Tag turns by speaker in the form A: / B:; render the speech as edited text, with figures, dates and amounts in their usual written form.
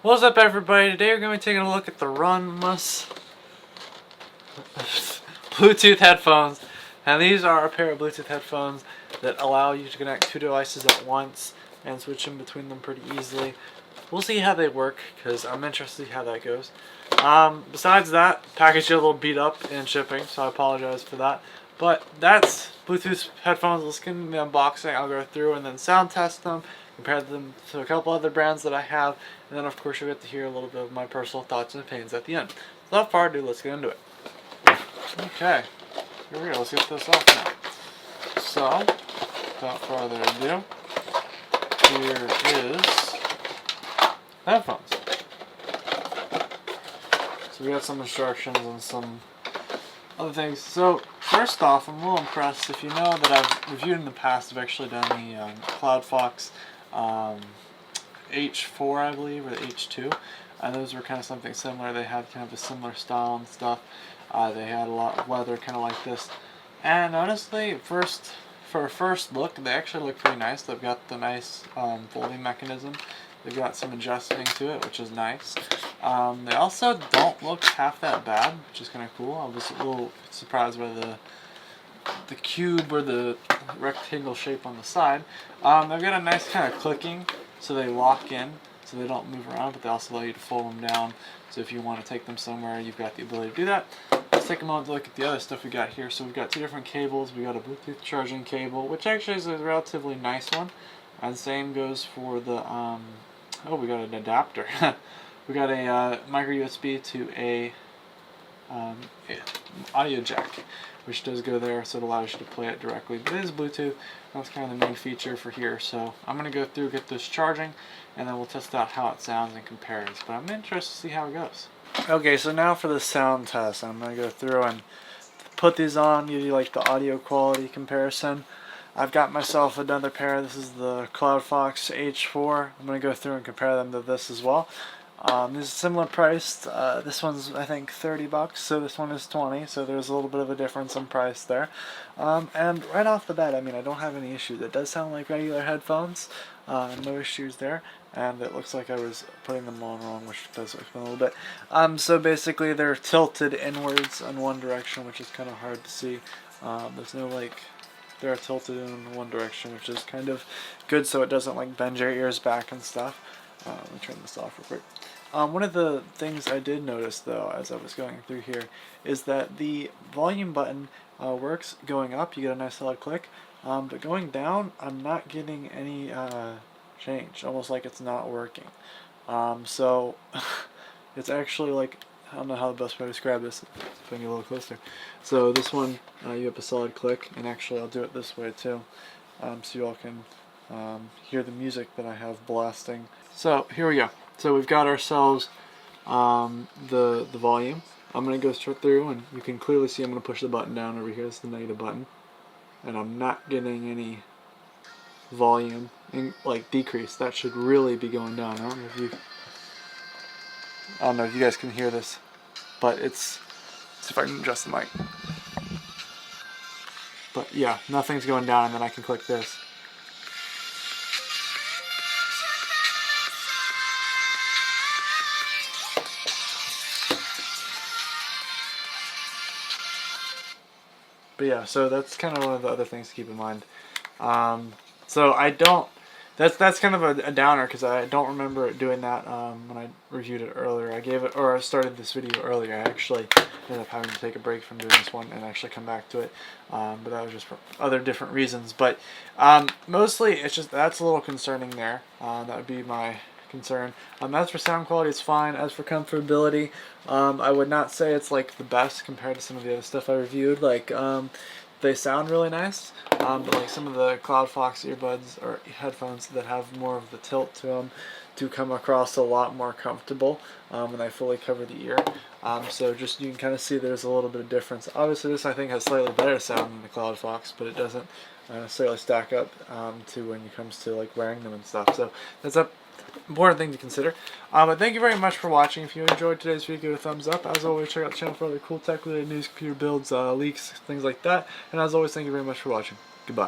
A: What's up, everybody? Today we're going to be taking a look at the Runmus Bluetooth headphones. Now these are a pair of Bluetooth headphones that allow you to connect two devices at once and switch in between them pretty easily. We'll see how they work because I'm interested to see how that goes. Besides that, package is a little beat up in shipping, so I apologize for that. But that's Bluetooth headphones. Let's get into the unboxing. I'll go through and then sound test them, compare them to a couple other brands that I have, and then of course you'll get to hear a little bit of my personal thoughts and opinions at the end. Without further ado, let's get into it. Okay, here we go. Let's get this off now. So, without further ado, here is headphones. So we got some instructions and some other things. So first off, I'm a little impressed. If you know that I've reviewed in the past, I've actually done the CloudFox H4, I believe, or the H2, and those were kind of something similar. They had kind of a similar style and stuff. They had a lot of leather, kind of like this. And honestly, for a first look, they actually look pretty nice. They've got the nice folding mechanism. They've got some adjusting to it, which is nice. They also don't look half that bad, which is kind of cool. I was a little surprised by the cube or the rectangle shape on the side. They've got a nice kind of clicking, so they lock in, so they don't move around, but they also allow you to fold them down. So if you want to take them somewhere, you've got the ability to do that. Let's take a moment to look at the other stuff we got here. So we've got two different cables. We got a Bluetooth charging cable, which actually is a relatively nice one. And same goes for the, oh, we got an adapter. We got a micro USB to a audio jack, which does go there, so it allows you to play it directly. But it is Bluetooth. That's kind of the main feature for here. So I'm going to go through, get this charging, and then we'll test out how it sounds and compares. But I'm interested to see how it goes. Okay, so now for the sound test. I'm going to go through and put these on, give you like the audio quality comparison. I've got myself another pair. This is the CloudFox H4. I'm going to go through and compare them to this as well. This is similar priced. This one's, I think, $30, so this one is $20, so there's a little bit of a difference in price there. And right off the bat, I mean, I don't have any issues. It does sound like regular headphones, no issues there, and it looks like I was putting them on wrong, which does explain a little bit. So basically, they're tilted inwards in one direction, which is kind of hard to see. There's no, like, they're tilted in one direction, which is kind of good, so it doesn't, like, bend your ears back and stuff. Let me turn this off real quick. One of the things I did notice, though, as I was going through here, is that the volume button works going up. You get a nice loud click, but going down, I'm not getting any change, almost like it's not working. So it's actually like, I don't know how the best way to describe this. If I can get a little closer. So this one, you have a solid click, and actually I'll do it this way too, so you all can hear the music that I have blasting. So here we go. So we've got ourselves the volume. I'm going to go straight through, and you can clearly see I'm going to push the button down over here. It's the negative button, and I'm not getting any volume like decrease. That should really be going down. I don't know if you guys can hear this, but it's. Let's see if I can adjust the mic. But yeah, nothing's going down, and then I can click this. But yeah, so that's kind of one of the other things to keep in mind. So I don't. That's kind of a downer because I don't remember doing that when I reviewed it earlier. I started this video earlier. I actually ended up having to take a break from doing this one and actually come back to it. But that was just for other different reasons. But mostly, it's just that's a little concerning there. That would be my concern. As for sound quality, it's fine. As for comfortability, I would not say it's like the best compared to some of the other stuff I reviewed. Like they sound really nice, but like some of the CloudFox earbuds or headphones that have more of the tilt to them do come across a lot more comfortable when they fully cover the ear. So just you can kind of see there's a little bit of difference. Obviously, this I think has slightly better sound than the CloudFox, but it doesn't necessarily stack up to when it comes to like wearing them and stuff. So that's a important thing to consider. But thank you very much for watching. If you enjoyed today's video, give it a thumbs up. As always, check out the channel for other cool tech related news, computer builds, leaks, things like that. And as always, thank you very much for watching. Goodbye.